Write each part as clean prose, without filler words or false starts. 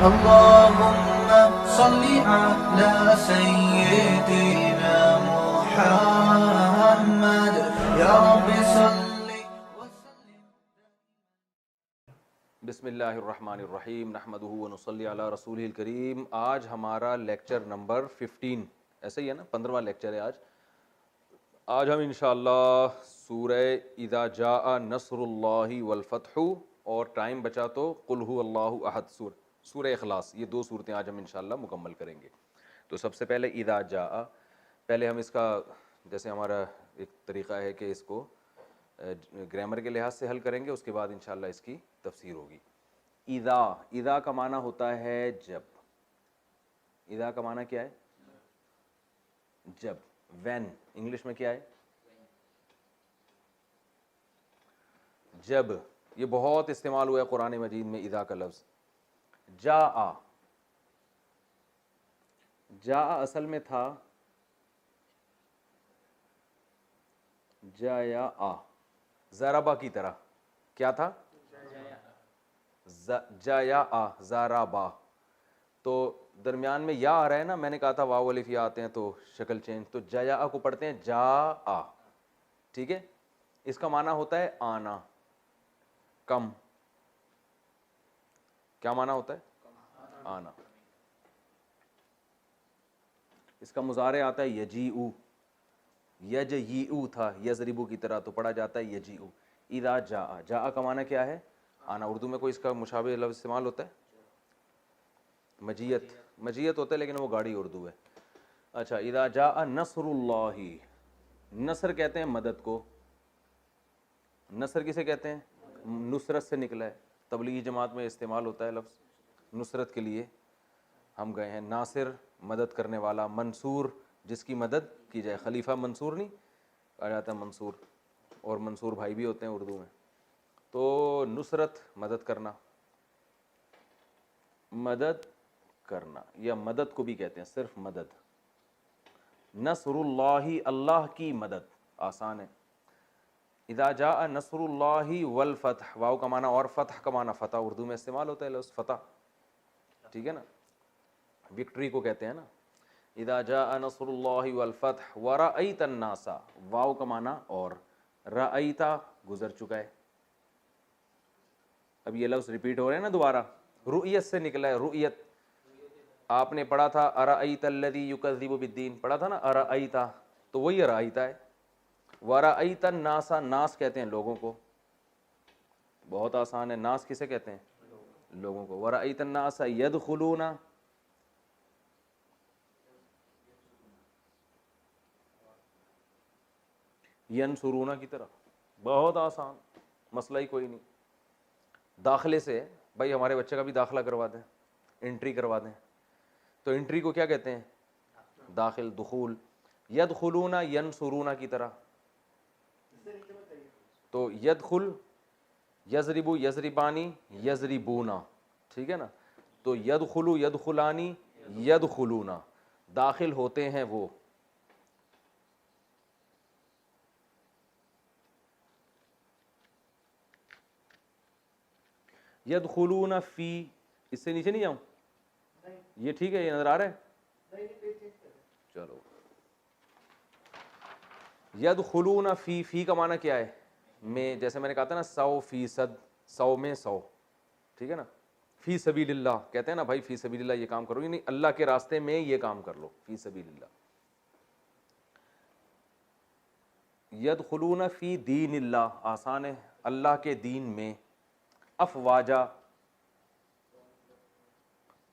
اللهم صل على سيدنا محمد يا رب صل وسلم. بسم اللہ الرحمن الرحیم نحمدہ ونصلی علی رسولہ الکریم. آج ہمارا لیکچر نمبر 15 ایسا ہی ہے نا، 15واں لیکچر ہے آج ہم انشاءاللہ سورہ اذا جاء نصر اللہ والفتح اور ٹائم بچا تو قل هو اللہ احد سورہ اخلاص، یہ دو صورتیں آج ہم انشاءاللہ مکمل کریں گے. تو سب سے پہلے اذا جاء، پہلے ہم اس کا جیسے ہمارا ایک طریقہ ہے کہ اس کو گرامر کے لحاظ سے حل کریں گے، اس کے بعد انشاءاللہ اس کی تفسیر ہوگی. اذا کا معنی ہوتا ہے جب. اذا کا معنی کیا ہے؟ جب. وین انگلش میں کیا ہے؟ جب. یہ بہت استعمال ہوا ہے قرآن مجید میں اذا کا لفظ. جاء اصل میں تھا جاء ضربا کی طرح. کیا تھا؟ جاء ضربا. تو درمیان میں یا آ رہا ہے نا، میں نے کہا تھا واو الف یا آتے ہیں تو شکل چینج. تو جاء کو پڑھتے ہیں جاء، ٹھیک ہے. اس کا معنی ہوتا ہے آنا، کم. کیا معنی ہوتا ہے؟ آنا. اس کا مضارع آتا ہے یجیء. یجیء تھا یضربو کی طرح، تو پڑھا جاتا ہے یجیء. اذا جاء، جاء کا معنی کیا ہے؟ آنا. اردو میں کوئی اس کا مشابہ لفظ استعمال ہوتا ہے؟ مجیت ہوتا ہے، لیکن وہ گاڑی اردو ہے. اچھا، اذا جاء نصر اللہ. نصر کہتے ہیں مدد کو. نصر کسے کہتے ہیں؟ نصرت سے نکلا ہے. تبلیغی جماعت میں استعمال ہوتا ہے لفظ نصرت کے لیے. ہم گئے ہیں. ناصر مدد کرنے والا، منصور جس کی مدد کی جائے. خلیفہ منصور نہیں کہا جاتا ہے، منصور. اور منصور بھائی بھی ہوتے ہیں اردو میں. تو نصرت مدد کرنا، مدد کرنا، یا مدد کو بھی کہتے ہیں صرف مدد. نصر اللہ، اللہ کی مدد. آسان ہے. اذا جاء نصر اللہ والفتح، واو کا معنی اور فتح کا معنی فتح. اردو میں استعمال ہوتا ہے لفظ فتح، ٹھیک ہے نا. وکٹری کو کہتے ہیں نا. اذا جاء نصر اللہ والفتح ورأیت الناس، واو کا معنی اور، رأیت گزر چکا ہے. اب یہ لفظ ریپیٹ ہو رہے ہیں نا دوبارہ. رؤیت سے نکلا ہے. رؤیت آپ نے پڑھا تھا ارأیت الذی یکذب بالدین، پڑھا تھا نا ارأیت، تو وہی ارأیت ہے. ورأیت الناس، ناس کہتے ہیں لوگوں کو. بہت آسان ہے. ناس کسے کہتے ہیں؟ لوگوں کو. ورأیت الناس یدخلون، ینصرون کی طرح. بہت آسان، مسئلہ ہی کوئی نہیں. داخلے سے بھائی ہمارے بچے کا بھی داخلہ کروا دیں، انٹری کروا دیں. تو انٹری کو کیا کہتے ہیں؟ داخل، دخول. یدخلون ینصرون کی طرح. تو یدخل، یضرب یضربانی یضربونا، ٹھیک ہے نا. تو یدخل یدخلانی یدخلونا، داخل ہوتے ہیں وہ. یدخلون فی، اس سے نیچے نہیں جاؤں؟ یہ ٹھیک ہے؟ یہ نظر آ رہا ہے؟ چلو. یدخلون فی، فی کا معنی کیا ہے؟ میں. جیسے میں نے کہا تھا نا 100%، 100 میں 100، ٹھیک ہے نا. فی سبیل اللہ کہتے ہیں نا بھائی، فی سبیل اللہ یہ کام کرو، یعنی اللہ کے راستے میں یہ کام کر لو. فی سبیل اللہ. یدخلون فی دین اللہ، آسان ہے، اللہ کے دین میں. افواجا،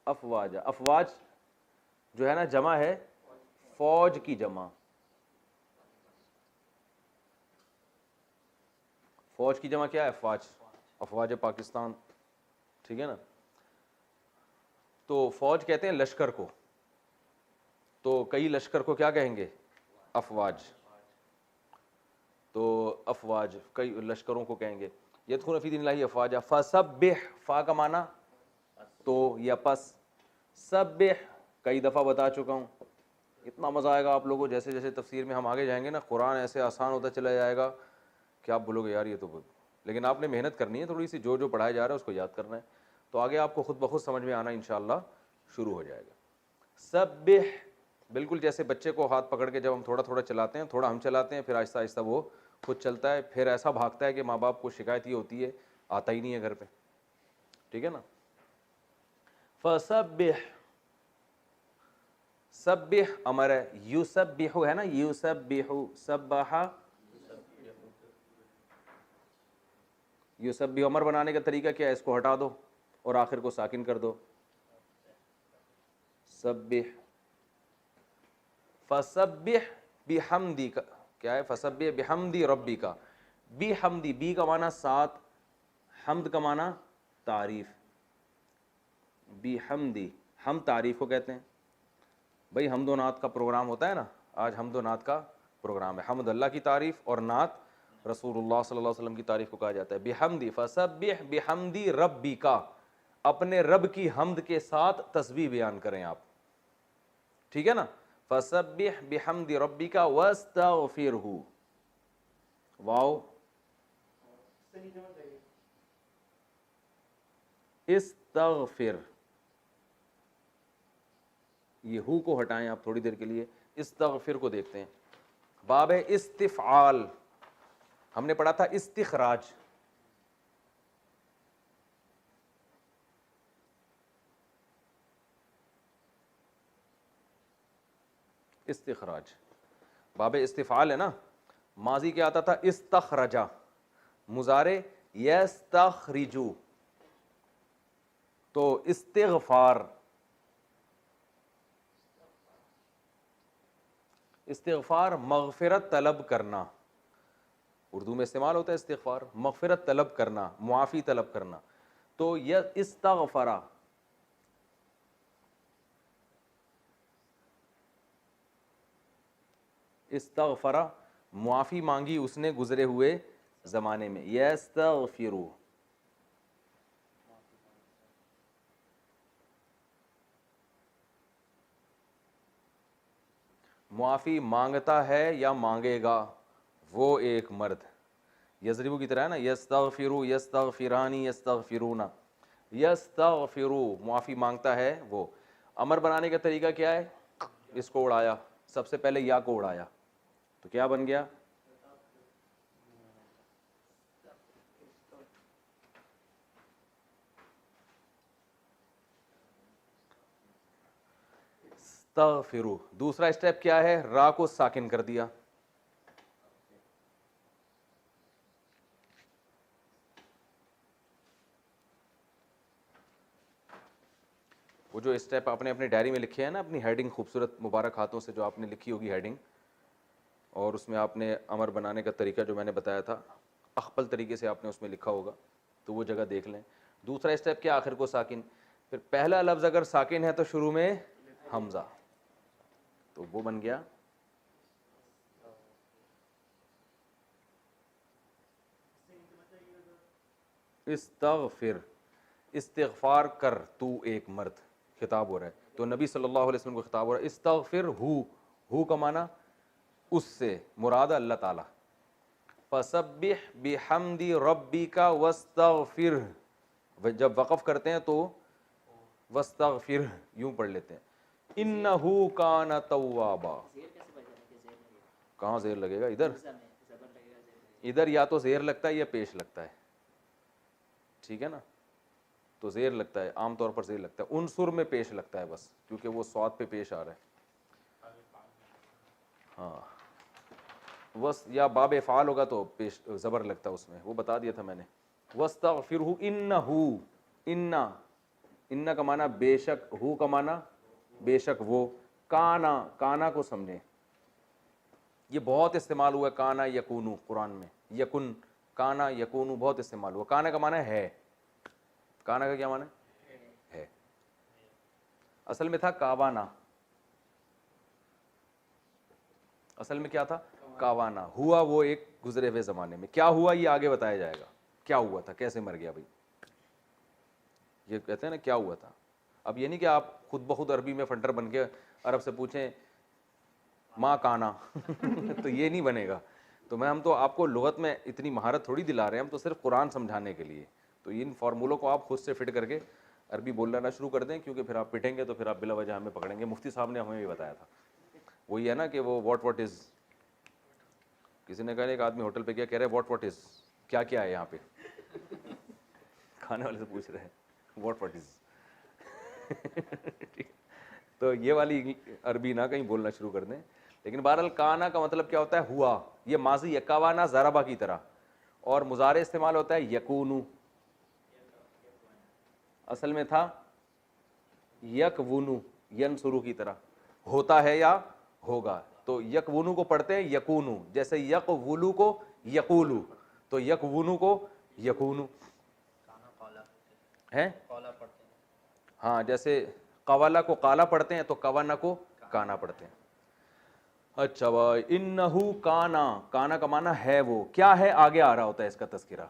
افواجا. افواج جو ہے نا جمع ہے فوج کی جمع. فوج کی جمع کیا ہے؟ افواج. افواج پاکستان، ٹھیک ہے نا. تو فوج کہتے ہیں لشکر کو. تو کئی لشکر کو کیا کہیں گے؟ افواج. تو افواج کئی لشکروں کو کہیں گے. یدخلون فی دین اللہ افواجا. فسبح، فا کا معنی تو یا پس. سبح کئی دفعہ بتا چکا ہوں. اتنا مزہ آئے گا آپ لوگوں کو. جیسے جیسے تفسیر میں ہم آگے جائیں گے نا، قرآن ایسے آسان ہوتا چلا جائے گا کہ آپ بولو گے یار یہ تو لیکن آپ نے محنت کرنی ہے تھوڑی سی. جو پڑھایا جا رہا ہے اس کو یاد کرنا ہے. تو آگے آپ کو خود بخود سمجھ میں آنا انشاءاللہ شروع ہو جائے گا. سبح، بالکل جیسے بچے کو ہاتھ پکڑ کے جب ہم تھوڑا تھوڑا چلاتے ہیں، تھوڑا ہم چلاتے ہیں، پھر آہستہ آہستہ وہ خود چلتا ہے، پھر ایسا بھاگتا ہے کہ ماں باپ کو شکایت یہ ہوتی ہے آتا ہی نہیں ہے گھر پہ. ٹھیک ہے نا. فسبح، سبح امر ہے، یسبح ہے نا، یسبح، سبح، یسبح امر بنانے کا طریقہ کیا ہے؟ اس کو ہٹا دو اور آخر کو ساکن کر دو. سبح، فسبح بحمدی کا کیا ہے؟ فسبح بحمدی ربی کا. بحمدی، بی کا معنی ساتھ، حمد کا معنی تعریف. بحمدی، ہم تعریف کو کہتے ہیں. بھائی حمد و نعت کا پروگرام ہوتا ہے نا، آج حمد و نعت کا پروگرام ہے. حمد اللہ کی تعریف اور نعت رسول اللہ صلی اللہ علیہ وسلم کی تعریف کو کہا جاتا ہے. بحمدی، فسبح بحمدی ربی کا، اپنے رب کی حمد کے ساتھ تسبیح بیان کریں آپ. ٹھیک ہے نا. فسبح بحمد ربک واستغفرہ، واو استغفر، یہ ہو کو ہٹائیں آپ تھوڑی دیر کے لیے، استغفر کو دیکھتے ہیں. باب استفعال، ہم نے پڑھا تھا استخراج. استخراج، باب استفعال ہے نا. ماضی کیا آتا تھا؟ استخرجا، مضارع یستخرجو. تو استغفار، استغفار مغفرت طلب کرنا، اردو میں استعمال ہوتا ہے استغفار، مغفرت طلب کرنا، معافی طلب کرنا. تو یہ استغفرا، استغفرا معافی مانگی اس نے گزرے ہوئے زمانے میں. یستغفرو، معافی مانگتا ہے یا مانگے گا وہ ایک مرد. یضربو کی طرح ہے نا، یستغفرو، یستغفرانی، یستغفرون. یستغفرو معافی مانگتا ہے وہ. امر بنانے کا طریقہ کیا ہے؟ اس کو اڑایا، سب سے پہلے یا کو اڑایا تو کیا بن گیا؟ استغفرو. دوسرا اسٹیپ کیا ہے؟ را کو ساکن کر دیا. وہ جو اسٹیپ آپ نے اپنے ڈائری میں لکھے ہیں نا، اپنی ہیڈنگ خوبصورت مبارک ہاتھوں سے جو آپ نے لکھی ہوگی ہیڈنگ، اور اس میں آپ نے امر بنانے کا طریقہ جو میں نے بتایا تھا اخپل طریقے سے آپ نے اس میں لکھا ہوگا، تو وہ جگہ دیکھ لیں. دوسرا اسٹیپ کیا؟ آخر کو ساکن. پھر پہلا لفظ اگر ساکن ہے تو شروع میں حمزہ، تو وہ بن گیا استغفر. استغفار کر تو ایک مرد، خطاب ہو رہا ہے تو نبی صلی اللہ علیہ وسلم کو خطاب ہو رہا ہے. استغفر ہو کا معنی اس سے مراد اللہ تعالی. فسبح بحمد ربک واستغفر، جب وقف کرتے ہیں تو واستغفر یوں پڑھ لیتے ہیں. انہ کان توابا. کہاں زیر لگے گا؟ ادھر، ادھر یا تو زیر لگتا ہے یا پیش لگتا ہے. ٹھیک ہے نا، تو زیر لگتا ہے، عام طور پر زیر لگتا ہے. عنصر میں پیش لگتا ہے بس، کیونکہ وہ صاد پہ پیش آ رہا ہے. ہاں، وس یا باب افعال ہوگا تو پیش زبر لگتا ہے اس میں، وہ بتا دیا تھا میں نے. واستغفرہ انہ، انہ کا معنی بے شک، ہو کا معنی بے شک وہ. کانا، کانا کو سمجھیں، یہ بہت استعمال ہوا ہے. کانا یکونو، قرآن میں یکن، کانا یکونو بہت استعمال ہوا. کانا کا معنی ہے، کانا کا کیا معنی ہے؟ اصل میں تھا کاوانا، اصل میں کیا تھا؟ کاوانا. ہوا وہ ایک گزرے ہوئے زمانے میں. کیا ہوا یہ آگے بتایا جائے گا. کیا ہوا تھا، کیسے مر گیا بھائی، یہ کہتے ہیں نا کیا ہوا تھا. اب یہ نہیں کہ آپ خود بخود عربی میں فنٹر بن کے عرب سے پوچھیں ماں کانا تو یہ نہیں بنے گا. تو ہم تو آپ کو لغت میں اتنی مہارت تھوڑی دلا رہے ہیں، ہم تو صرف قرآن سمجھانے کے لیے. تو ان فارمولوں کو آپ خود سے فٹ کر کے عربی بولنا نہ شروع کر دیں, کیونکہ پھر آپ پٹیں گے تو پھر آپ بلا وجہ ہمیں پکڑیں گے. مفتی صاحب نے ہمیں بھی بتایا تھا, وہی ہے نا کہ وہ واٹ از, کسی نے کہا ایک آدمی ہوٹل پہ کیا کہہ رہے ہیں واٹ از, کیا کیا ہے یہاں پہ, کھانے والے سے پوچھ رہے ہیں واٹ از. تو یہ والی عربی نہ کہیں بولنا شروع کر دیں. لیکن بہرحال کانا کا مطلب کیا ہوتا ہے, ہوا. یہ ماضی ہے, کوانا ضربا کی طرح, اور مضارع استعمال ہوتا ہے یکونو. اصل میں تھا یکونو, ینصرو کی طرح, ہوتا ہے یا ہوگا. تو یکونو کو پڑھتے ہیں یکونو, جیسے یقولو کو یقولو, تو یکونو کو یکونو ہے. ہاں, جیسے قوالا کو قالا پڑھتے ہیں تو کوانا کو کانا پڑھتے ہیں. اچھا بھائی, انہو کانا, کانا کا معنی ہے وہ, کیا ہے آگے آ رہا ہوتا ہے اس کا تذکرہ,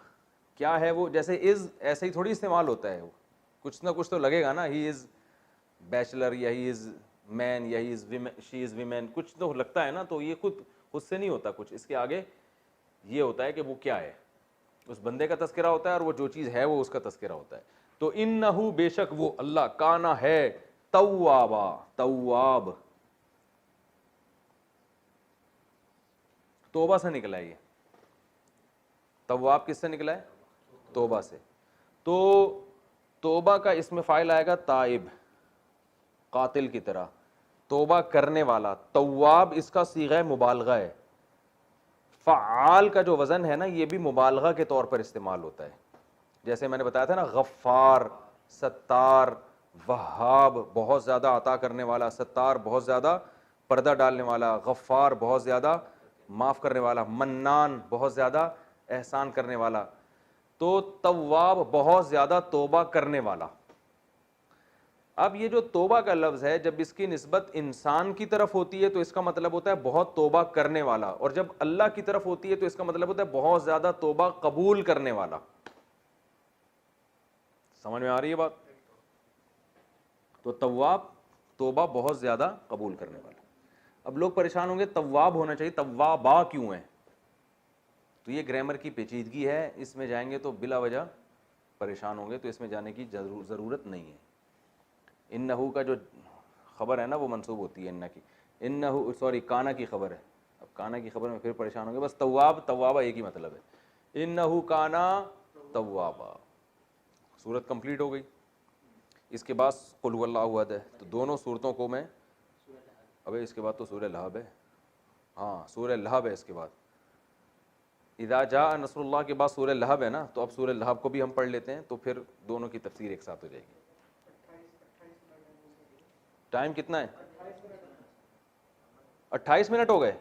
کیا ہے وہ. جیسے از ایسے ہی تھوڑی استعمال ہوتا ہے, وہ کچھ نہ کچھ تو لگے گا نا, ہی از بیچلر یا ہی از مین یا ہی از شی از ویمن, کچھ تو لگتا ہے نا. تو یہ خود سے نہیں ہوتا کچھ, اس کے آگے یہ ہوتا ہے کہ وہ کیا ہے, اس بندے کا تذکرہ ہوتا ہے, اور وہ جو چیز ہے وہ اس کا تذکرہ ہوتا ہے. تو انہو بے شک وہ اللہ, کانا ہے, توابا, تواب توبہ سے نکلا ہے. یہ تواب کس سے نکلا ہے, توبہ سے. تو توبہ کا اسم فاعل آئے گا تائب, قاتل کی طرح, توبہ کرنے والا. تواب اس کا صیغہ مبالغہ ہے. فعال کا جو وزن ہے نا, یہ بھی مبالغہ کے طور پر استعمال ہوتا ہے. جیسے میں نے بتایا تھا نا, غفار, ستار, وہاب بہت زیادہ عطا کرنے والا, ستار بہت زیادہ پردہ ڈالنے والا, غفار بہت زیادہ معاف کرنے والا, منان بہت زیادہ احسان کرنے والا. تو تواب بہت زیادہ توبہ کرنے والا. اب یہ جو توبہ کا لفظ ہے, جب اس کی نسبت انسان کی طرف ہوتی ہے تو اس کا مطلب ہوتا ہے بہت توبہ کرنے والا, اور جب اللہ کی طرف ہوتی ہے تو اس کا مطلب ہوتا ہے بہت زیادہ توبہ قبول کرنے والا. سمجھ میں آ رہی ہے بات؟ تو تواب توبہ بہت زیادہ قبول کرنے والا. اب لوگ پریشان ہوں گے, تواب ہونا چاہیے, توابا کیوں ہے؟ تو یہ گرامر کی پیچیدگی ہے, اس میں جائیں گے تو بلا وجہ پریشان ہوں گے, تو اس میں جانے کی ضرورت نہیں ہے. انہو کا جو خبر ہے نا وہ منسوب ہوتی ہے انہ کی, انہو سوری کانا کی خبر ہے. اب کانا کی خبر میں پھر پریشان ہوں گے. بس تواب توابا ایک ہی مطلب ہے, انہو کانا توابا. سورت کمپلیٹ ہو گئی. اس کے بعد قل هو اللہ احد ہے. تو دونوں صورتوں کو میں, ابے اس کے بعد تو سورہ لہب ہے, ہاں سورہ لہب ہے اس کے بعد. اذا جاء نصر اللہ کے بعد سورہ لہب ہے نا, تو اب سورہ لہب کو بھی ہم پڑھ لیتے ہیں, تو پھر دونوں کی تفسیر ایک ساتھ ہو جائے گی. ٹائم کتنا ہے؟ 28 منٹ ہو گئے,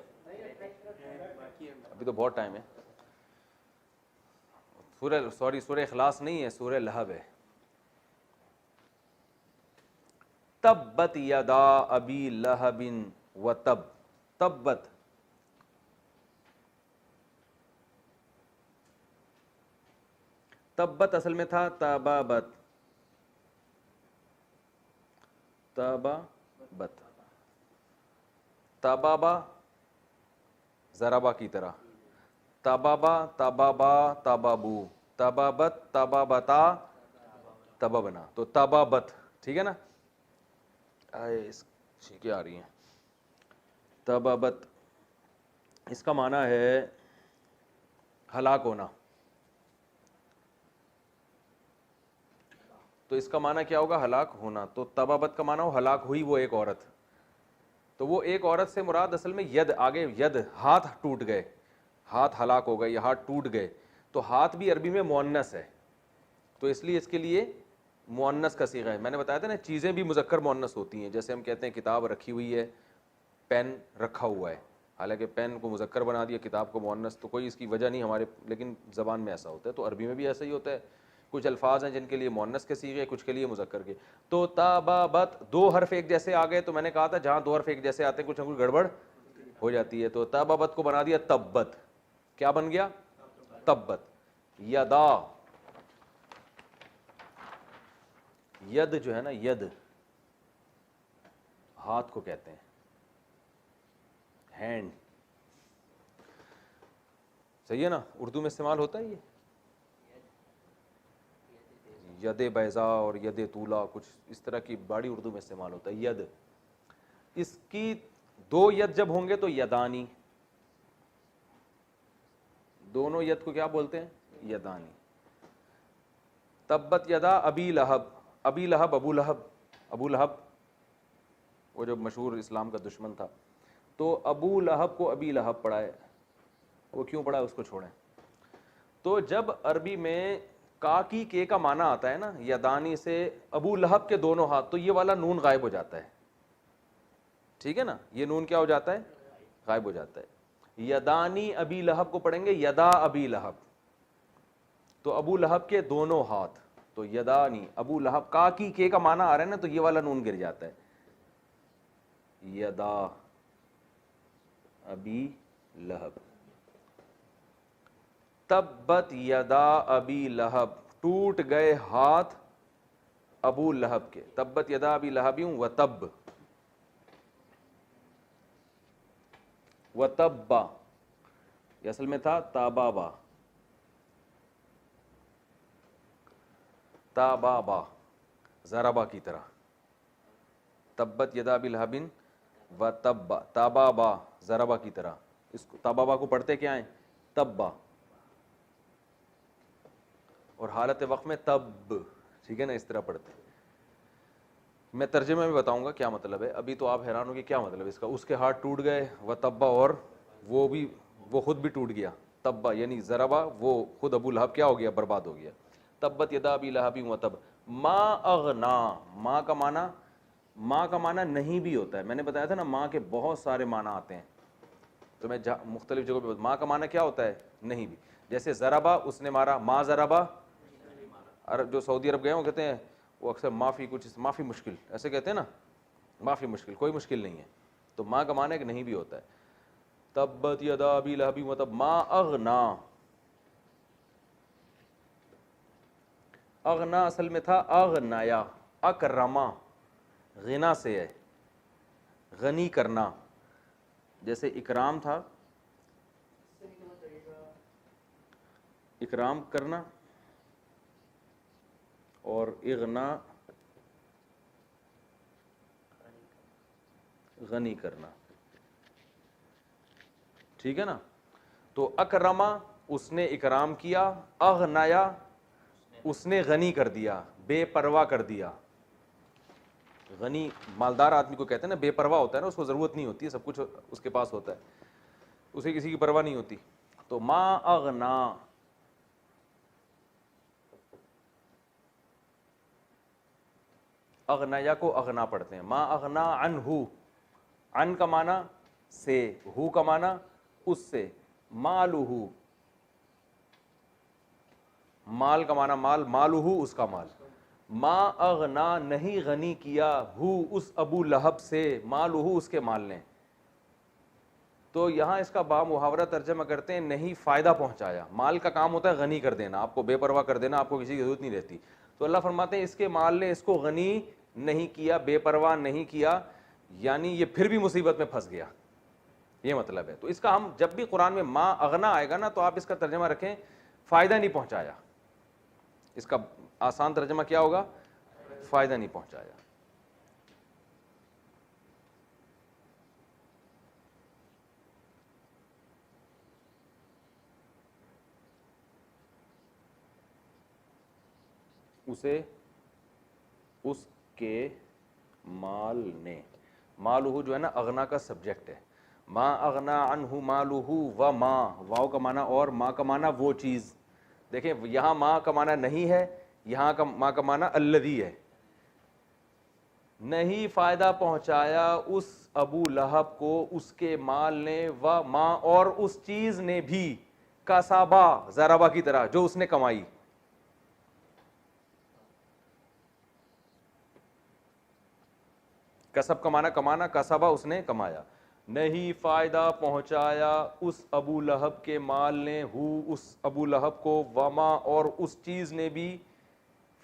ابھی تو بہت ٹائم ہے. سورہ اخلاص نہیں ہے, سورہ لہب ہے. تبت یدا ابی لہب و تب. تبت تبت اصل میں تھا تبابت, تبابت, تبابا ضربا کی طرح, تبابا تبابا تبابو, تبابت تبابتا تبابنا. تو تبابت ٹھیک ہے نا, ٹھیک آ رہی ہیں. تبابت اس کا معنی ہے ہلاک ہونا. تو اس کا معنی کیا ہوگا؟ ہلاک ہونا. تو تبابت کا معنی ہو ہلاک ہوئی وہ ایک عورت. تو وہ ایک عورت سے مراد اصل میں ید, آگے ید, ہاتھ ٹوٹ گئے, ہاتھ ہلاک ہو گئے یا ہاتھ ٹوٹ گئے. تو ہاتھ بھی عربی میں مؤنث ہے, تو اس لیے اس کے لیے مؤنث کا صیغہ ہے. میں نے بتایا تھا نا, چیزیں بھی مذکر مؤنث ہوتی ہیں. جیسے ہم کہتے ہیں کتاب رکھی ہوئی ہے, پین رکھا ہوا ہے, حالانکہ پین کو مذکر بنا دیا, کتاب کو مؤنث. تو کوئی اس کی وجہ نہیں ہمارے, لیکن زبان میں ایسا ہوتا ہے. تو عربی میں بھی ایسا ہی ہوتا ہے. کچھ الفاظ ہیں جن کے لیے مؤنث کے صیغے, کچھ کے لیے مذکر کے. تو تبابت دو حرف ایک جیسے آ گئے, تو میں نے کہا تھا جہاں دو حرف ایک جیسے آتے ہیں کچھ نہ کچھ گڑبڑ ہو جاتی ہے. تو تبابت کو بنا دیا تبت. کیا بن گیا؟ تبت. یدا, ید جو ہے نا, ید ہاتھ کو کہتے ہیں, ہینڈ. صحیح ہے نا, اردو میں استعمال ہوتا ہے یہ ید بیضا اور ید طولا، کچھ اس طرح کی بڑی اردو میں استعمال ہوتا ہے ید. اس کی دو ید جب ہوں گے تو یدانی، دونوں ید کو کیا بولتے ہیں؟ یدانی. تبت یدا ابی لہب، ابی لہب ابو لہب، ابو لہب وہ جو مشہور اسلام کا دشمن تھا، تو ابو لہب کو ابی لہب پڑھا ہے. وہ کیوں پڑھا ہے اس کو چھوڑیں. تو جب عربی میں کا کی کے کا معنی آتا ہے نا یدانی سے ابو لہب کے دونوں ہاتھ، تو یہ والا نون غائب ہو جاتا ہے. ٹھیک ہے نا، یہ نون کیا ہو جاتا ہے؟ غائب ہو جاتا ہے. یدانی ابی لہب کو پڑھیں گے یدا ابی لہب، تو ابو لہب کے دونوں ہاتھ، تو یدانی ابو لہب، کا کی کے کا معنی آ رہا ہے نا، تو یہ والا نون گر جاتا ہے. یدا ابی لہب. تبت یدا ابی لہب، ٹوٹ گئے ہاتھ ابو لہب کے. تبت یدا ابی لہب و تب، و تبا، یہ اصل میں تھا تابابا، تابابا ضربا کی طرح. تبت یدا ابی لہب و تبا، تابابا ضربا کی طرح. اس کو تابابا کو پڑھتے کیا ہیں؟ تبا، اور حالت وقت میں تب. ٹھیک ہے نا، اس طرح پڑھتے ہیں. میں ترجمے میں بتاؤں گا کیا مطلب ہے. ابھی تو آپ حیران ہو کہ کیا مطلب ہے اس کا. اس کے ہاتھ ٹوٹ گئے و تبا، اور وہ خود بھی ٹوٹ گیا. تبا یعنی ضربا، وہ خود ابو لہب کیا ہو گیا؟ برباد ہو گیا. تبت یدا ابی لہب و تب. ما اغنا، ماں کا معنی نہیں بھی ہوتا ہے. میں نے بتایا تھا نا ماں کے بہت سارے معنی آتے ہیں، تو میں مختلف جگہوں پہ ماں کا معنی کیا ہوتا ہے؟ نہیں بھی. جیسے ضربا، اس نے مارا. ما ضربا، عرب جو سعودی عرب گئے وہ کہتے ہیں، وہ اکثر معافی، کچھ معافی مشکل ایسے کہتے ہیں نا، معافی مشکل، کوئی مشکل نہیں ہے. تو ماں کا معنی کہ نہیں بھی ہوتا ہے. تبت یدا ابی لہب و تب ما اغنا. اغنا اصل میں تھا اغنایا، اکرما، غنا سے ہے، غنی کرنا. جیسے اکرام تھا، اکرام کرنا، اور اغنا غنی کرنا. ٹھیک ہے نا. تو اکرما اس نے اکرام کیا، اغنایا اس نے غنی کر دیا، بے پرواہ کر دیا. غنی مالدار آدمی کو کہتے ہیں نا، بے پرواہ ہوتا ہے نا، اس کو ضرورت نہیں ہوتی ہے، سب کچھ اس کے پاس ہوتا ہے، اسے کسی کی پرواہ نہیں ہوتی. تو ما اغنا، اغنیا کو اغنا پڑھتے ہیں. ما اغنا عنہ، عن کا معنی سے، ہو کا معنی اس سے. مالہ، مال کا معنی مال، مالہ اس کا مال. ما اغنا نہیں غنی کیا، ہو اس ابو لہب سے، مالہ اس کے مال نے. تو یہاں اس کا با محاورہ ترجمہ کرتے ہیں نہیں فائدہ پہنچایا. مال کا کام ہوتا ہے غنی کر دینا، آپ کو بے پرواہ کر دینا، آپ کو کسی کی ضرورت نہیں رہتی. تو اللہ فرماتے ہیں اس کے مال نے اس کو غنی نہیں کیا، بے پرواہ نہیں کیا، یعنی یہ پھر بھی مصیبت میں پھنس گیا، یہ مطلب ہے. تو اس کا ہم جب بھی قرآن میں ما اغنا آئے گا نا، تو آپ اس کا ترجمہ رکھیں فائدہ نہیں پہنچایا. اس کا آسان ترجمہ کیا ہوگا؟ فائدہ نہیں پہنچایا. اسے اس کے مال نے، مالہ جو ہے نا اغنا کا سبجیکٹ ہے. ما اغنا عنہ مالہ و ما، واو کا معنی اور، ما کا معنی وہ چیز. دیکھیں یہاں ما کا معنی نہیں ہے، یہاں کا ما کا معنی الذی ہے. نہیں فائدہ پہنچایا اس ابو لہب کو اس کے مال نے، و ما اور اس چیز نے بھی، کسابا ضربا کی طرح جو اس نے کمائی. کسب کا معنی کمانا، کسبا اس نے کمایا. نہیں فائدہ پہنچایا اس ابو لہب کے مال نے، ہو اس ابو لہب کو، وما اور اس چیز نے بھی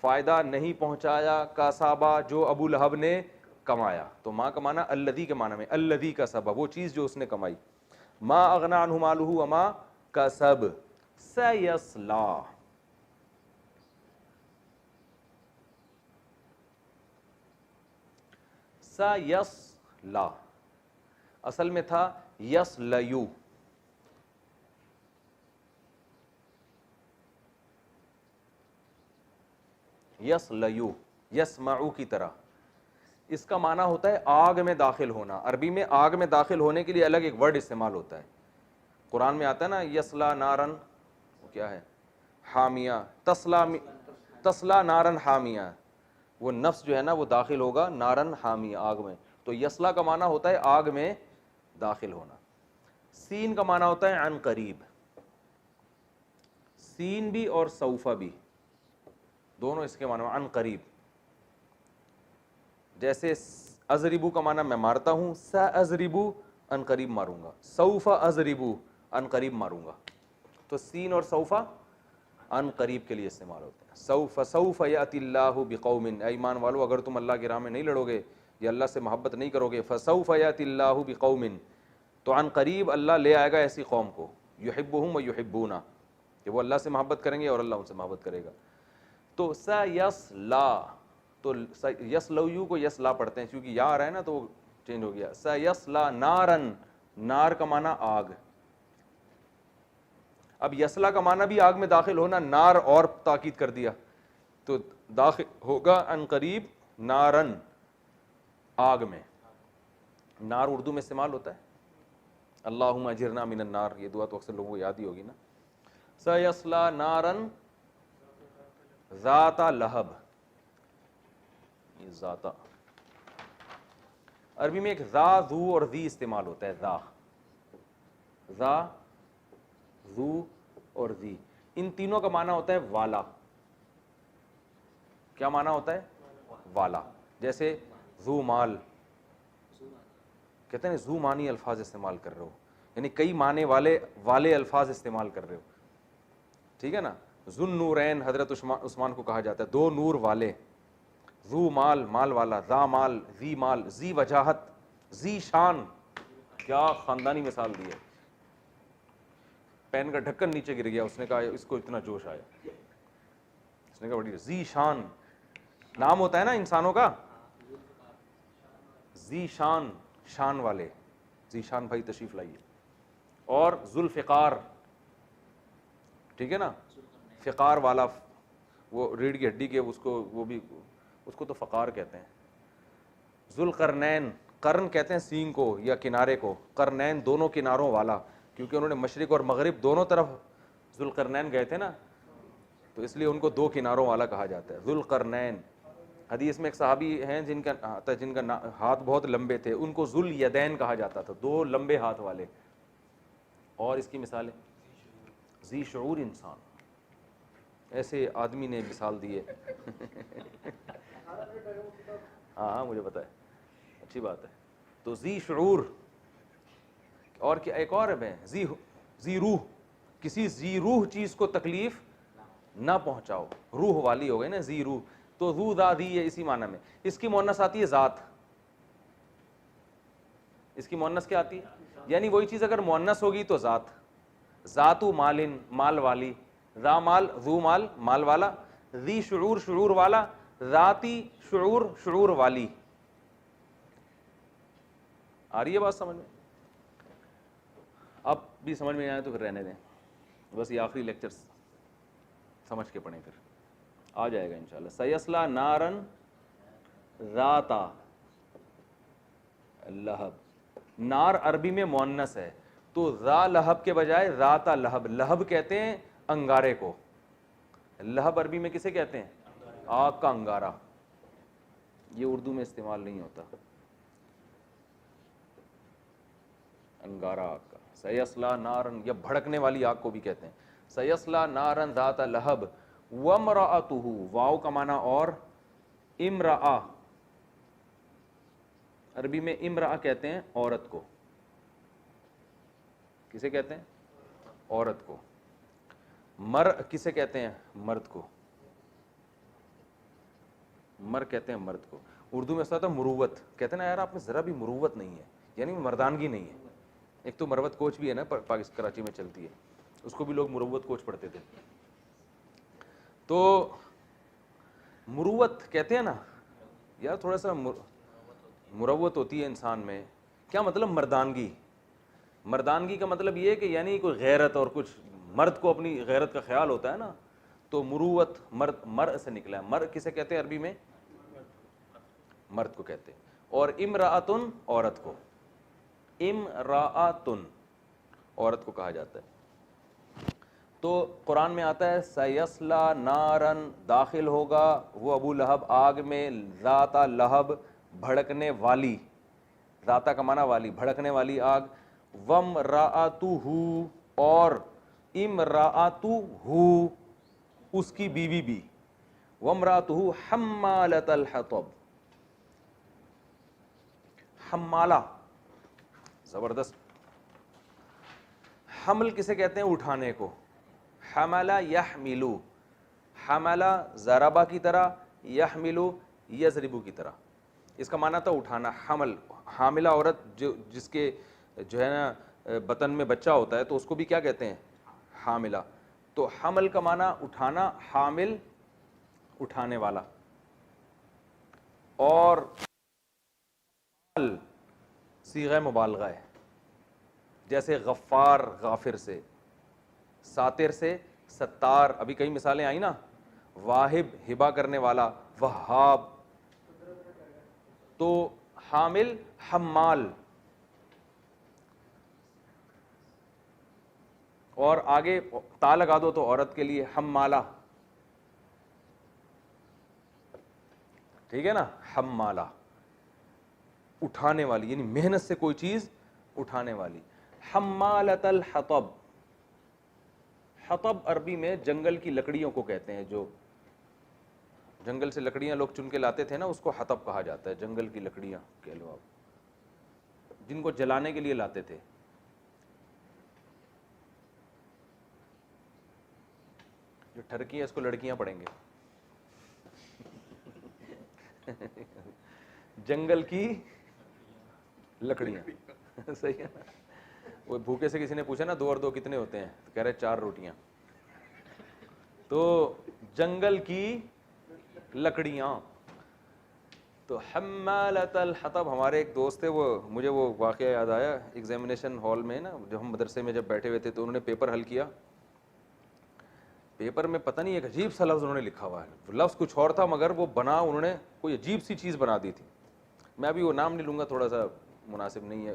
فائدہ نہیں پہنچایا، کسبا جو ابو لہب نے کمایا. تو ما کا معنی الذی کے معنی میں، الذی کسب وہ چیز جو اس نے کمائی. ما اغنا عنہ مالہ وما کسب سیصلا. سیصلا، اصل میں تھا یصلیو، یصلیو، یسمعو کی طرح. اس کا معنی ہوتا ہے آگ میں داخل ہونا. عربی میں آگ میں داخل ہونے کے لیے الگ ایک ورڈ استعمال ہوتا ہے. قرآن میں آتا ہے نا یسلا نارن، کیا ہے، حامیہ، تسلا نارن حامیہ، وہ نفس جو ہے نا وہ داخل ہوگا نارن حامیہ، آگ میں. تو یسلا کا معنی ہوتا ہے آگ میں داخل ہونا. سین کا معنی ہوتا ہے عن قریب. سین بھی اور سوفا بھی دونوں اس کے معنی عن قریب. جیسے اضربو کا معنی میں مارتا ہوں، ساضربو ان قریب ماروں گا، سوف اضربو ان قریب ماروں گا. تو سین اور سوفا ان قریب کے لیے استعمال ہوتے ہیں. سوف یاتی اللہ بقوم، اے ایمان والو اگر تم اللہ کی راہ میں نہیں لڑو گے یا اللہ سے محبت نہیں کرو گے، فسوف یاتی اللہ بقوم، تو ان قریب اللہ لے آئے گا ایسی قوم کو، یحبہم و یحبونا، کہ وہ اللہ سے محبت کریں گے اور اللہ ان سے محبت کرے گا. تو سیصلا، تو یسلو کو یسلا پڑھتے ہیں کیونکہ یا آ رہا ہے نا تو وہ چینج ہو گیا. سیصلا نارن، نار کا معنی آگ. اب یسلا کا معنی بھی آگ میں داخل ہونا، نار اور تاکید کر دیا، تو داخل ہوگا ان قریب نارن، آگ میں. نار اردو میں استعمال ہوتا ہے اللہم اجرنا من النار، یہ دعا تو اکثر لوگوں کو یاد ہی ہوگی نا. سیصلا نارن ذات لہب، یہ ذاتا عربی میں ایک ذا، ذو اور ذی استعمال ہوتا ہے. ذا، ذو اور ذی، ان تینوں کا معنی ہوتا ہے والا. کیا معنی ہوتا ہے؟ والا. جیسے ذو مال، کہتے ہیں ذو معنی الفاظ استعمال کر رہے ہو، یعنی کئی معنی والے الفاظ استعمال کر رہے ہو. ٹھیک ہے نا. ذو النورین حضرت عثمان کو کہا جاتا ہے، دو نور والے. ذو مال، مال والا. ذا مال، ذی مال. ذی وجاہت، ذی شان، کیا خاندانی مثال دی ہے. پین کا ڈھکن نیچے گر گیا، اس نے کہا اس کو اتنا جوش آیا، اس نے کہا بڑی ذی شان نام ہوتا ہے نا انسانوں کا، ذی شان، شان والے. ذی شان بھائی تشریف لائیے. اور ذوالفقار، ٹھیک ہے نا، فقار والا، وہ ریڑھ کی ہڈی کے اس کو، وہ بھی اس کو تو فقار کہتے ہیں. ذوالقرنین، قرن کہتے ہیں سینگ کو یا کنارے کو، قرنین دونوں کناروں والا، کیونکہ انہوں نے مشرق اور مغرب دونوں طرف ذوالقرنین گئے تھے نا، تو اس لیے ان کو دو کناروں والا کہا جاتا ہے. ذوالقرنین. حدیث میں ایک صحابی ہیں جن کا ہاتھ بہت لمبے تھے، ان کو ذوالیدین کہا جاتا تھا، دو لمبے ہاتھ والے. اور اس کی مثالیں، ذی شعور انسان، ایسے آدمی نے مثال دی ہے. ہاں مجھے پتا ہے، اچھی بات ہے. تو ذی شعور. اور کیا ایک اور ہے، ذی روح، کسی ذی روح چیز کو تکلیف نہ پہنچاؤ، روح والی ہو گئی نا ذی روح. تو ذو ذا ذی ہے اسی معنی میں. اس کی مؤنث آتی ہے ذات. اس کی مؤنث کیا آتی ہے؟ یعنی وہی چیز اگر مؤنث ہوگی تو ذات. ذاتو مالن، مال والی. ذا مال، ذو مال، مال والا. ذی شعور، شعور والا. ذاتی شعور، شعور والی. آ رہی ہے بات سمجھ میں؟ اب بھی سمجھ میں آئے تو پھر رہنے دیں، بس یہ آخری لیکچر سمجھ کے پڑھیں، پھر آ جائے گا انشاءاللہ. سیصلا نارن ذات لہب. نار عربی میں مؤنث ہے، تو ذا لہب کے بجائے ذات لہب. لہب کہتے ہیں انگارے کو. لہب عربی میں کسے کہتے ہیں؟ آگ کا انگارہ. یہ اردو میں استعمال نہیں ہوتا، انگارہ آگ کا. سیصلا نارن، یا بھڑکنے والی آگ کو بھی کہتے ہیں. سیصلا نارن ذات لہب وامرأتہ، واو کا معنی اور امرأہ. عربی میں امرأہ کہتے ہیں عورت کو. کسے کہتے ہیں؟ عورت کو. مر کسے کہتے ہیں؟ مرد کو. مر کہتے ہیں مرد کو. اردو میں ایسا تھا مروت، کہتے ہیں نا یار آپ میں ذرا بھی مروت نہیں ہے، یعنی مردانگی نہیں ہے. ایک تو مروت کوچ بھی ہے نا پاکستان کراچی میں چلتی ہے، اس کو بھی لوگ مروت کوچ پڑھتے تھے. تو مروت کہتے ہیں نا یار، تھوڑا سا مروت ہوتی ہے انسان میں. کیا مطلب مردانگی؟ مردانگی کا مطلب یہ ہے کہ یعنی کوئی غیرت اور کچھ مرد کو اپنی غیرت کا خیال ہوتا ہے نا, تو مروت مرد, مر سے نکلا ہے. مر کسے کہتے ہیں عربی میں؟ مرد کو کہتے ہیں. اور امرأتن عورت کو, امرأتن عورت کو کہا جاتا ہے. تو قرآن میں آتا ہے سیصلا نارن, داخل ہوگا وہ ابو لہب آگ میں, ذات لہب بھڑکنے والی, ذاتا کا معنی والی, بھڑکنے والی آگ. وامرأتہ اور امرأتہ اس کی بیوی بھی, وامرأتہ حمالۃ الحطب, حمالہ زبردست. حمل کسے کہتے ہیں؟ اٹھانے کو. حملہ یحملو, حملہ ضربہ کی طرح, یحملو یضربو کی طرح. اس کا معنی تھا اٹھانا. حمل, حاملہ عورت جو جس کے جو ہے نا بطن میں بچہ ہوتا ہے تو اس کو بھی کیا کہتے ہیں؟ حاملہ. تو حمل کا معنی اٹھانا, حامل اٹھانے والا. اور صیغہ مبالغہ ہے, جیسے غفار غافر سے, ساتر سے ستار, ابھی کئی مثالیں آئیں نا, واہب ہبہ کرنے والا, وہاب. تو حامل حمال. اور آگے تا لگا دو تو عورت کے لیے حمالہ, ٹھیک ہے نا, حمالہ اٹھانے والی, یعنی محنت سے کوئی چیز اٹھانے والی. حمالۃ الحطب, حطب عربی میں جنگل کی لکڑیوں کو کہتے ہیں, جو جنگل سے لکڑیاں لوگ چن کے لاتے تھے نا, اس کو حطب کہا جاتا ہے. جنگل کی لکڑیاں کہہ لو آپ, جن کو جلانے کے لیے لاتے تھے. جو ٹھرکی ہے اس کو لڑکیاں پڑھیں گے. جنگل کی لکڑیاں, صحیح ہے نا. وہ بھوکے سے کسی نے پوچھا نا 2 اور 2 کتنے ہوتے ہیں, تو کہہ رہے 4 روٹیاں. تو جنگل کی لکڑیاں. تو حمالۃ الحطب, ہمارے ایک دوست تھے, وہ مجھے وہ واقعہ یاد آیا ایگزامینیشن ہال میں نا, جب ہم مدرسے میں جب بیٹھے ہوئے تھے تو انہوں نے پیپر حل کیا. پیپر میں پتہ نہیں ایک عجیب سا لفظ انہوں نے لکھا ہوا ہے, لفظ کچھ اور تھا مگر وہ بنا انہوں نے کوئی عجیب سی چیز بنا دی تھی. میں ابھی وہ نام نہیں لوں گا, تھوڑا سا مناسب نہیں ہے.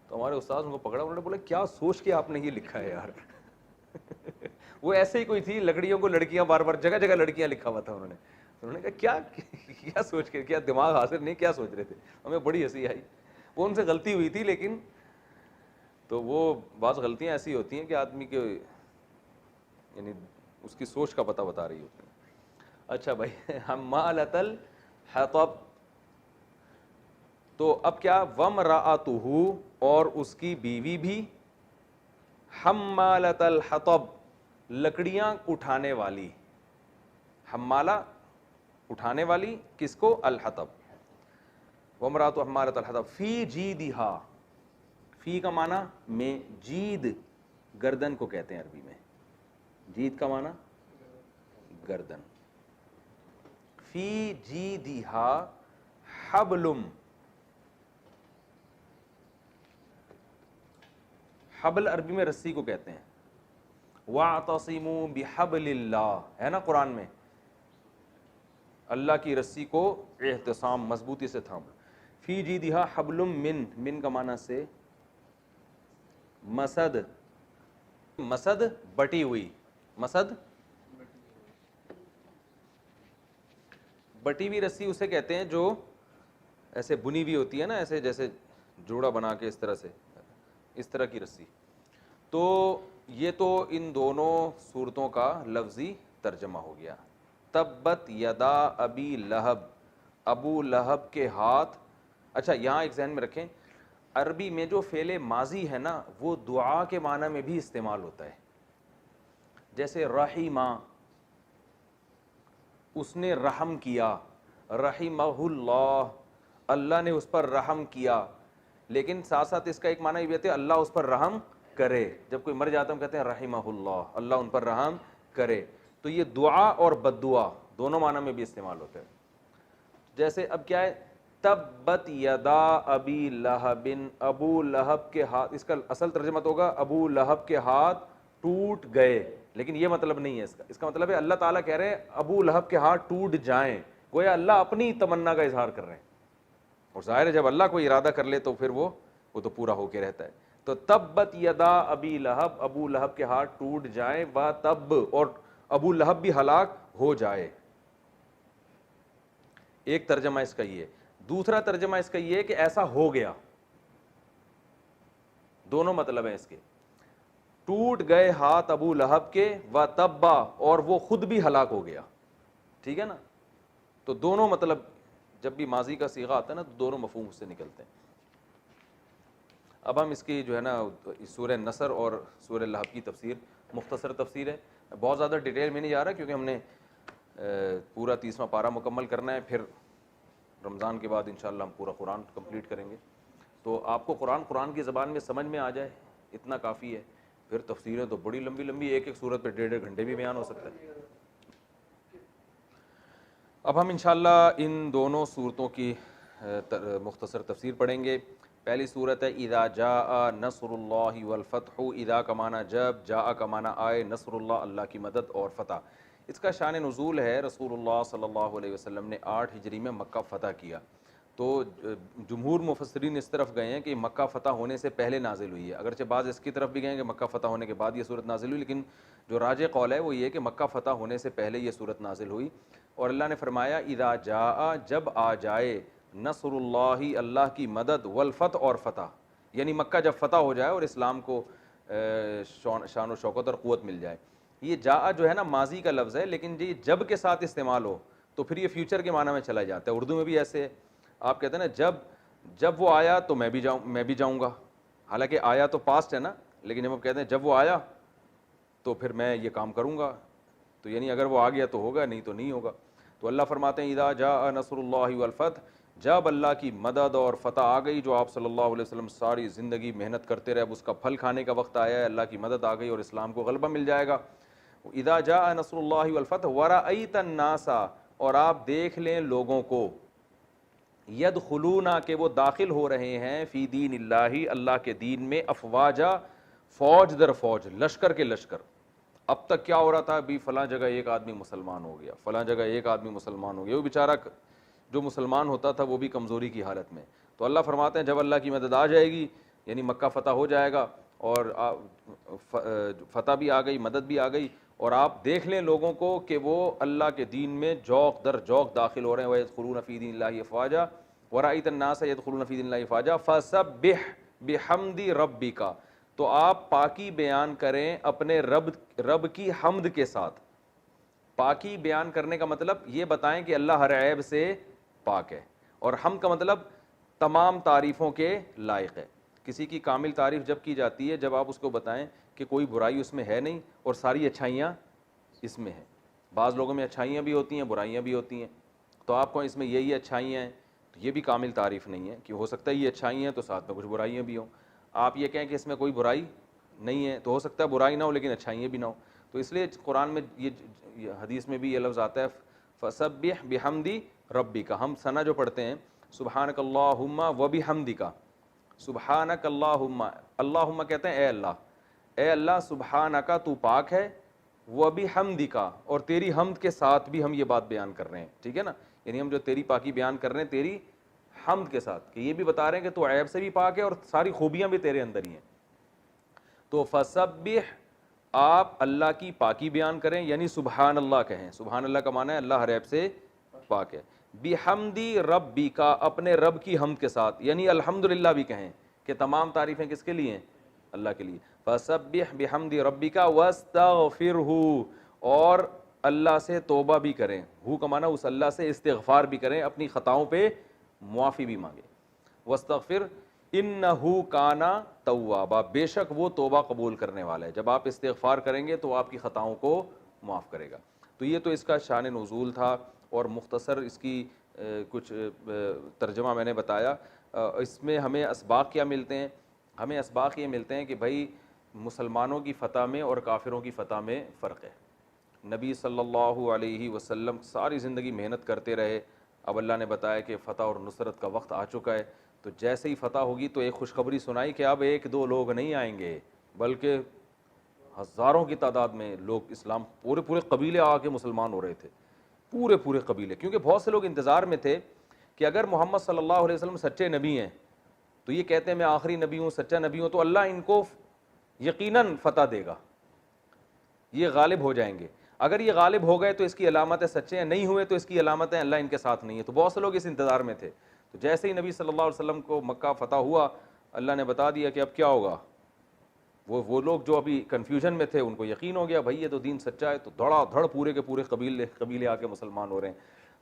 تو ہمارے استاد ان کو پکڑا, انہوں نے بولا کیا سوچ کے آپ نے یہ لکھا ہے یار. وہ ایسے ہی کوئی تھی, لکڑیوں کو لڑکیاں, بار بار جگہ جگہ لڑکیاں لکھا ہوا تھا. انہوں نے کہا کیا سوچ کے, کیا دماغ حاضر نہیں, کیا سوچ رہے تھے. ہمیں بڑی ہنسی آئی. وہ ان سے غلطی ہوئی تھی, لیکن تو وہ بعض غلطیاں ایسی ہوتی ہیں کہ آدمی کے یعنی اس کی سوچ کا پتہ بتا رہی ہوتی ہیں. اچھا بھائی, حمالۃ الحطب. تو اب کیا, وامرأتہ اور اس کی بیوی بھی, حمالۃ الحطب لکڑیاں اٹھانے والی. حمالہ اٹھانے والی, کس کو؟ الحطب. وامرأتہ حمالۃ الحطب فی جیدہا, فی کا معنی میں, جید گردن کو کہتے ہیں عربی میں. جید کا معنی گردن. فی جیدہا حبلم, حبل عربی میں رسی کو کہتے ہیں. وَاعْتَصِمُوا بِحَبْلِ اللَّهِ, ہے نا قرآن میں, اللہ کی رسی کو اعتصام, مضبوطی سے تھام. فی جیدہا حبل من, من کا معنی سے مسد, مسد بٹی ہوئی, مسد بٹی ہوئی رسی اسے کہتے ہیں جو ایسے بنی ہوئی ہوتی ہے نا, ایسے جیسے جوڑا بنا کے اس طرح سے, اس طرح کی رسی. تو یہ تو ان دونوں صورتوں کا لفظی ترجمہ ہو گیا. تبت یدا ابی لہب, ابو لہب کے ہاتھ. اچھا یہاں ایک ذہن میں رکھیں, عربی میں جو فعل ماضی ہے نا وہ دعا کے معنی میں بھی استعمال ہوتا ہے. جیسے رحیمہ, اس نے رحم کیا, رحمہ اللہ, اللہ نے اس پر رحم کیا. لیکن ساتھ ساتھ اس کا ایک معنی یہ بھی ہے اللہ اس پر رحم کرے. جب کوئی مر جاتا ہے ہم کہتے ہیں رحمہ اللہ, اللہ ان پر رحم کرے. تو یہ دعا اور بد دعا دونوں معنی میں بھی استعمال ہوتے ہیں. جیسے اب کیا ہے, تبت یدا ابی لہب، ابو لہب کے ہاتھ، اس کا اصل ترجمہ تو ہوگا ابو لہب کے ہاتھ ٹوٹ گئے، لیکن یہ مطلب نہیں ہے اس کا مطلب ہے اللہ تعالیٰ کہہ رہے ہیں ابو لہب کے ہاتھ ٹوٹ جائیں، گویا اللہ اپنی تمنا کا اظہار کر رہے ہیں، اور ظاہر ہے جب اللہ کوئی ارادہ کر لے تو پھر وہ تو پورا ہو کے رہتا ہے. تو تبت یدا ابی لہب، ابو لہب کے ہاتھ ٹوٹ جائیں، و تب، اور ابو لہب بھی ہلاک ہو جائے. ایک ترجمہ اس کا یہ ہے. دوسرا ترجمہ اس کا یہ ہے کہ ایسا ہو گیا. دونوں مطلب ہیں اس کے، ٹوٹ گئے ہاتھ ابو لہب کے، و تبا، اور وہ خود بھی ہلاک ہو گیا. ٹھیک ہے نا. تو دونوں مطلب جب بھی ماضی کا صیغہ آتا ہے نا تو دونوں مفہوم اس سے نکلتے ہیں. اب ہم اس کی جو ہے نا سورہ نصر اور سورہ لہب کی تفسیر، مختصر تفسیر ہے، بہت زیادہ ڈیٹیل میں نہیں جا رہا کیونکہ ہم نے پورا 30واں پارہ مکمل کرنا ہے، پھر رمضان کے بعد انشاءاللہ ہم پورا قرآن کمپلیٹ کریں گے. تو آپ کو قرآن کی زبان میں سمجھ میں آ جائے اتنا کافی ہے. پھر تفسیریں تو بڑی لمبی لمبی، ایک ایک سورت پہ 1.5 گھنٹے بھی بیان ہو سکتا ہے. اب ہم انشاءاللہ ان دونوں صورتوں کی مختصر تفسیر پڑھیں گے. پہلی صورت ہے اذا جاء نصر اللہ والفتح. اذا کا معنی جب، جاء کا معنی آئے، نصر اللہ اللہ کی مدد اور فتح. اس کا شان نزول ہے رسول اللہ صلی اللہ علیہ وسلم نے 8 ہجری میں مکہ فتح کیا. تو جمہور مفسرین اس طرف گئے ہیں کہ مکہ فتح ہونے سے پہلے نازل ہوئی ہے، اگرچہ بعض اس کی طرف بھی گئے ہیں کہ مکہ فتح ہونے کے بعد یہ صورت نازل ہوئی، لیکن جو راجح قول ہے وہ یہ کہ مکہ فتح ہونے سے پہلے یہ صورت نازل ہوئی. اور اللہ نے فرمایا اذا جاء، جب آ جائے، نصر اللہ اللہ کی مدد، والفتح اور فتح، یعنی مکہ جب فتح ہو جائے اور اسلام کو شان و شوکت اور قوت مل جائے. یہ جاء جو ہے نا ماضی کا لفظ ہے، لیکن یہ جب کے ساتھ استعمال ہو تو پھر یہ فیوچر کے معنی میں چلا جاتا ہے. اردو میں بھی ایسے ہے، آپ کہتے ہیں نا جب وہ آیا تو میں بھی جاؤں گا، حالانکہ آیا تو پاسٹ ہے نا، لیکن جب ہم کہتے ہیں جب وہ آیا تو پھر میں یہ کام کروں گا، تو یعنی اگر وہ آ گیا تو ہوگا، نہیں تو نہیں ہوگا. تو اللہ فرماتے ہیں اذا جاء نصر اللہ والفتح، جب اللہ کی مدد اور فتح آ گئی، جو آپ صلی اللہ علیہ وسلم ساری زندگی محنت کرتے رہے، اب اس کا پھل کھانے کا وقت آیا ہے، اللہ کی مدد آ گئی اور اسلام کو غلبہ مل جائے گا. اذا جاء نصر اللہ والفتح ورأیت الناس، اور آپ دیکھ لیں لوگوں کو، یدخلون، کہ وہ داخل ہو رہے ہیں، فی دین اللہ اللہ کے دین میں، افواجا، فوج در فوج، لشکر کے لشکر. اب تک کیا ہو رہا تھا، ابھی فلاں جگہ ایک آدمی مسلمان ہو گیا، فلاں جگہ ایک آدمی مسلمان ہو گیا، وہ بیچارہ جو مسلمان ہوتا تھا وہ بھی کمزوری کی حالت میں. تو اللہ فرماتے ہیں جب اللہ کی مدد آ جائے گی، یعنی مکہ فتح ہو جائے گا اور فتح بھی آ گئی، مدد بھی آ گئی، اور آپ دیکھ لیں لوگوں کو کہ وہ اللہ کے دین میں جوق در جوق داخل ہو رہے ہیں. وَيَدْخُلُونَ فِي دِينِ اللَّهِ أَفْوَاجًا وَرَأَيْتَ النَّاسَ يَدْخُلُونَ فِي دِينِ اللَّهِ أَفْوَاجًا فَسَبِّحْ بِحَمْدِ رَبِّكَ، تو آپ پاکی بیان کریں اپنے رب کی حمد کے ساتھ. پاکی بیان کرنے کا مطلب یہ بتائیں کہ اللہ ہر عیب سے پاک ہے، اور حمد کا مطلب تمام تعریفوں کے لائق ہے. کسی کی کامل تعریف جب کی جاتی ہے جب آپ اس کو بتائیں کہ کوئی برائی اس میں ہے نہیں اور ساری اچھائیاں اس میں ہیں. بعض لوگوں میں اچھائیاں بھی ہوتی ہیں، برائیاں بھی ہوتی ہیں، تو آپ کو اس میں یہی اچھائیاں ہیں، تو یہ بھی کامل تعریف نہیں ہے، کہ ہو سکتا ہے یہ اچھائیاں ہیں تو ساتھ میں کچھ برائیاں بھی ہوں. آپ یہ کہیں کہ اس میں کوئی برائی نہیں ہے، تو ہو سکتا ہے برائی نہ ہو لیکن اچھائیاں بھی نہ ہو. تو اس لیے قرآن میں یہ حدیث میں بھی یہ لفظ آتا ہے فسبح بحمدی ربک. ہم ثنا جو پڑھتے ہیں سبحانک اللہم وبحمدک، سبحانک اللہم، اللہم کہتے ہیں اے اللہ سبحانک تو پاک ہے، وبحمدک، اور تیری حمد کے ساتھ بھی ہم یہ بات بیان کر رہے ہیں. ٹھیک ہے نا، یعنی ہم جو تیری پاکی بیان کر رہے ہیں تیری حمد کے ساتھ، کہ یہ بھی بتا رہے ہیں کہ تو عیب سے بھی پاک ہے اور ساری خوبیاں بھی تیرے اندر ہی ہیں. تو فسبح، آپ اللہ کی پاکی بیان کریں، یعنی سبحان اللہ کہیں. سبحان اللہ کا معنی ہے اللہ ہر عیب سے پاک ہے. بحمدی ربی کا، اپنے رب کی حمد کے ساتھ، یعنی الحمدللہ بھی کہیں کہ تمام تعریفیں کس کے لیے ہیں، اللہ کے لیے. فسبح بحمدی ربی کا واستغفرہ، اور اللہ سے توبہ بھی کریں. ہو کا معنی اس اللہ سے استغفار بھی کریں، اپنی خطاؤں پہ معافی بھی مانگیں. واستغفر انہ کانا توابا، بے شک وہ توبہ قبول کرنے والا ہے. جب آپ استغفار کریں گے تو آپ کی خطاؤں کو معاف کرے گا. تو یہ تو اس کا شان نزول تھا، اور مختصر اس کی کچھ ترجمہ میں نے بتایا. اس میں ہمیں اسباق کیا ملتے ہیں؟ ہمیں اسباق یہ ملتے ہیں کہ بھائی مسلمانوں کی فتح میں اور کافروں کی فتح میں فرق ہے. نبی صلی اللہ علیہ وسلم ساری زندگی محنت کرتے رہے، اب اللہ نے بتایا کہ فتح اور نصرت کا وقت آ چکا ہے. تو جیسے ہی فتح ہوگی تو ایک خوشخبری سنائی کہ اب ایک دو لوگ نہیں آئیں گے بلکہ ہزاروں کی تعداد میں لوگ اسلام، پورے پورے قبیلے آ کے مسلمان ہو رہے تھے، پورے پورے قبیلے. کیونکہ بہت سے لوگ انتظار میں تھے کہ اگر محمد صلی اللہ علیہ وسلم سچے نبی ہیں تو یہ کہتے ہیں میں آخری نبی ہوں، سچا نبی ہوں، تو اللہ ان کو یقیناً فتح دے گا، یہ غالب ہو جائیں گے. اگر یہ غالب ہو گئے تو اس کی علامت ہے سچے ہیں، نہیں ہوئے تو اس کی علامت ہے اللہ ان کے ساتھ نہیں ہے. تو بہت سے لوگ اس انتظار میں تھے. تو جیسے ہی نبی صلی اللہ علیہ وسلم کو مکہ فتح ہوا، اللہ نے بتا دیا کہ اب کیا ہوگا. وہ لوگ جو ابھی کنفیوژن میں تھے ان کو یقین ہو گیا بھائی یہ تو دین سچا ہے، تو دھڑا دھڑ پورے کے پورے قبیلے آ کے مسلمان ہو رہے ہیں.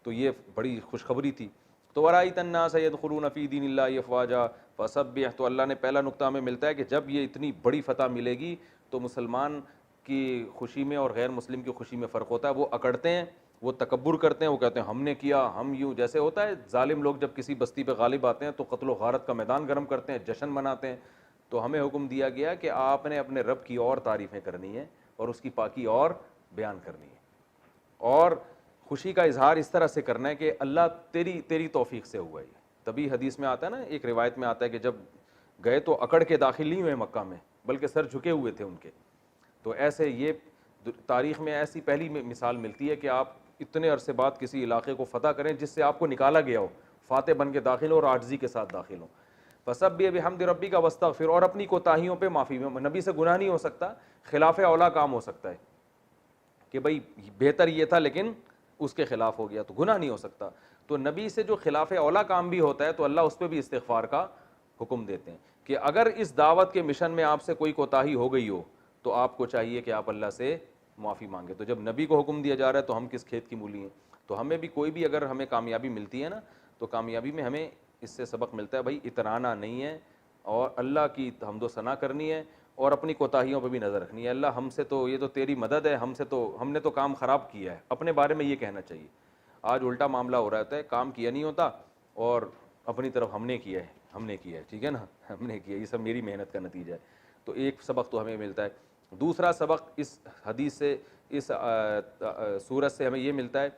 تو یہ بڑی خوشخبری تھی. تو وَرَأَيْتَ النَّاسَ يَدْخُلُونَ فِي دِينِ اللَّهِ أَفْوَاجًا فَسَبِّحْ. تو اللہ نے پہلا نقطہ ہمیں ملتا ہے کہ جب یہ اتنی بڑی فتح ملے گی تو مسلمان کی خوشی میں اور غیر مسلم کی خوشی میں فرق ہوتا ہے. وہ اکڑتے ہیں، وہ تکبر کرتے ہیں، وہ کہتے ہیں ہم نے کیا، ہم یوں. جیسے ہوتا ہے ظالم لوگ جب کسی بستی پہ غالب آتے ہیں تو قتل و غارت کا میدان گرم کرتے ہیں، جشن مناتے ہیں. تو ہمیں حکم دیا گیا کہ آپ نے اپنے رب کی اور تعریفیں کرنی ہیں اور اس کی پاکی اور بیان کرنی ہے، اور خوشی کا اظہار اس طرح سے کرنا ہے کہ اللہ تیری توفیق سے ہوا. یہ تبھی حدیث میں آتا ہے نا، ایک روایت میں آتا ہے کہ جب گئے تو اکڑ کے داخل نہیں ہوئے مکہ میں بلکہ سر جھکے ہوئے تھے ان کے. تو ایسے یہ تاریخ میں ایسی پہلی مثال ملتی ہے کہ آپ اتنے عرصے بعد کسی علاقے کو فتح کریں جس سے آپ کو نکالا گیا ہو، فاتح بن کے داخل ہو اور عاجزی کے ساتھ داخل ہو. فَسَبِّحْ بِحَمْدِ رَبِّكَ وَاسْتَغْفِرْ. اور اپنی کوتاہیوں پہ معافی میں، نبی سے گناہ نہیں ہو سکتا، خلاف اولا کام ہو سکتا ہے کہ بھائی بہتر یہ تھا لیکن اس کے خلاف ہو گیا، تو گناہ نہیں ہو سکتا. تو نبی سے جو خلاف اولا کام بھی ہوتا ہے تو اللہ اس پہ بھی استغفار کا حکم دیتے ہیں کہ اگر اس دعوت کے مشن میں آپ سے کوئی کوتاہی ہو گئی ہو تو آپ کو چاہیے کہ آپ اللہ سے معافی مانگے. تو جب نبی کو حکم دیا جا رہا ہے تو ہم کس کھیت کی مولی ہیں. تو ہمیں بھی کوئی بھی اگر ہمیں کامیابی ملتی ہے نا تو کامیابی میں ہمیں اس سے سبق ملتا ہے بھائی اترانا نہیں ہے اور اللہ کی حمد و ثنا کرنی ہے اور اپنی کوتاہیوں پہ بھی نظر رکھنی ہے. اللہ ہم سے تو یہ تو تیری مدد ہے، ہم نے تو کام خراب کیا ہے، اپنے بارے میں یہ کہنا چاہیے. آج الٹا معاملہ ہو رہا ہوتا ہے، کام کیا نہیں ہوتا اور اپنی طرف ہم نے کیا ہے، ٹھیک ہے نا، ہم نے کیا، یہ سب میری محنت کا نتیجہ ہے. تو ایک سبق تو ہمیں ملتا ہے. دوسرا سبق اس حدیث سے، اس سورت سے ہمیں یہ ملتا ہے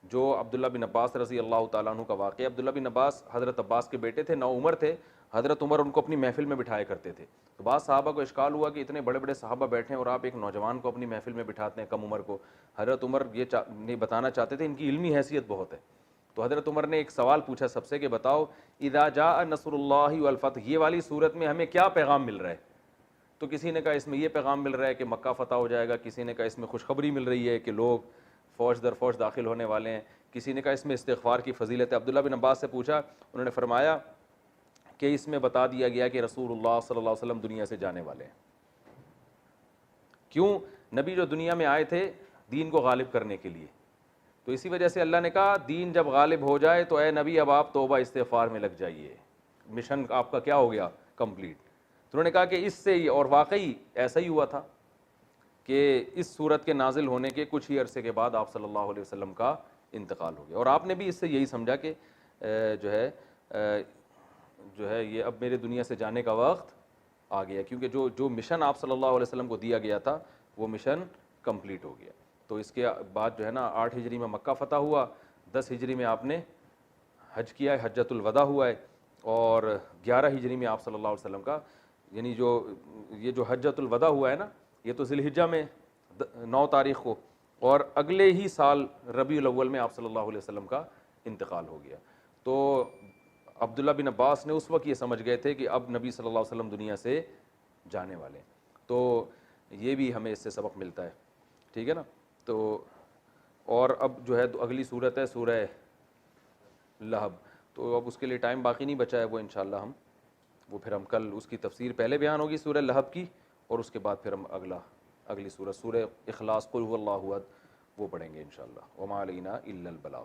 جو عبداللہ بن عباس رضی اللہ تعالیٰ عنہ کا واقعہ. عبداللہ بن عباس حضرت عباس کے بیٹے تھے، نوعمر تھے. حضرت عمر ان کو اپنی محفل میں بٹھایا کرتے تھے. تو بعض صحابہ کو اشکال ہوا کہ اتنے بڑے بڑے صحابہ بیٹھے ہیں اور آپ ایک نوجوان کو اپنی محفل میں بٹھاتے ہیں، کم عمر کو. حضرت عمر یہ نہیں بتانا چاہتے تھے ان کی علمی حیثیت بہت ہے. تو حضرت عمر نے ایک سوال پوچھا سب سے کہ بتاؤ اذا جاء نصر اللہ والفتح، یہ والی صورت میں ہمیں کیا پیغام مل رہا ہے؟ تو کسی نے کہا اس میں یہ پیغام مل رہا ہے کہ مکہ فتح ہو جائے گا، کسی نے کہا اس میں خوشخبری مل رہی ہے کہ لوگ فوج در فوج داخل ہونے والے ہیں، کسی نے کہا اس میں استغفار کی فضیلت ہے. عبداللہ بن عباس سے پوچھا، انہوں نے فرمایا کہ اس میں بتا دیا گیا کہ رسول اللہ صلی اللہ علیہ وسلم دنیا سے جانے والے ہیں. کیوں؟ نبی جو دنیا میں آئے تھے دین کو غالب کرنے کے لیے، تو اسی وجہ سے اللہ نے کہا دین جب غالب ہو جائے تو اے نبی اب آپ توبہ استغفار میں لگ جائیے، مشن آپ کا کیا ہو گیا؟ کمپلیٹ. تو انہوں نے کہا کہ اس سے ہی، اور واقعی ایسا ہی ہوا تھا کہ اس صورت کے نازل ہونے کے کچھ ہی عرصے کے بعد آپ صلی اللہ علیہ وسلم کا انتقال ہو گیا. اور آپ نے بھی اس سے یہی سمجھا کہ جو ہے یہ اب میرے دنیا سے جانے کا وقت آ گیا، کیونکہ جو مشن آپ صلی اللہ علیہ وسلم کو دیا گیا تھا وہ مشن کمپلیٹ ہو گیا. تو اس کے بعد جو ہے نا 8 ہجری میں مکہ فتح ہوا، 10 ہجری میں آپ نے حج کیا ہے، حجۃ الوداع ہوا ہے، اور 11 ہجری میں آپ صلی اللہ علیہ وسلم کا، یعنی یہ جو حجۃ الوداع ہوا ہے نا یہ تو ذی الحجہ میں 9 تاریخ کو، اور اگلے ہی سال ربیع الاول میں آپ صلی اللہ علیہ وسلم کا انتقال ہو گیا. تو عبداللہ بن عباس نے اس وقت یہ سمجھ گئے تھے کہ اب نبی صلی اللہ علیہ وسلم دنیا سے جانے والے ہیں. تو یہ بھی ہمیں اس سے سبق ملتا ہے، ٹھیک ہے نا. تو اور اب جو ہے اگلی صورت ہے سورہ لہب. تو اب اس کے لیے ٹائم باقی نہیں بچا ہے، وہ انشاءاللہ پھر ہم کل اس کی تفسیر پہلے بیان ہوگی سورہ لہب کی، اور اس کے بعد پھر ہم اگلی سورہ اخلاص قل هو اللہ احد وہ پڑھیں گے انشاءاللہ. وما علینا الا البلاغ.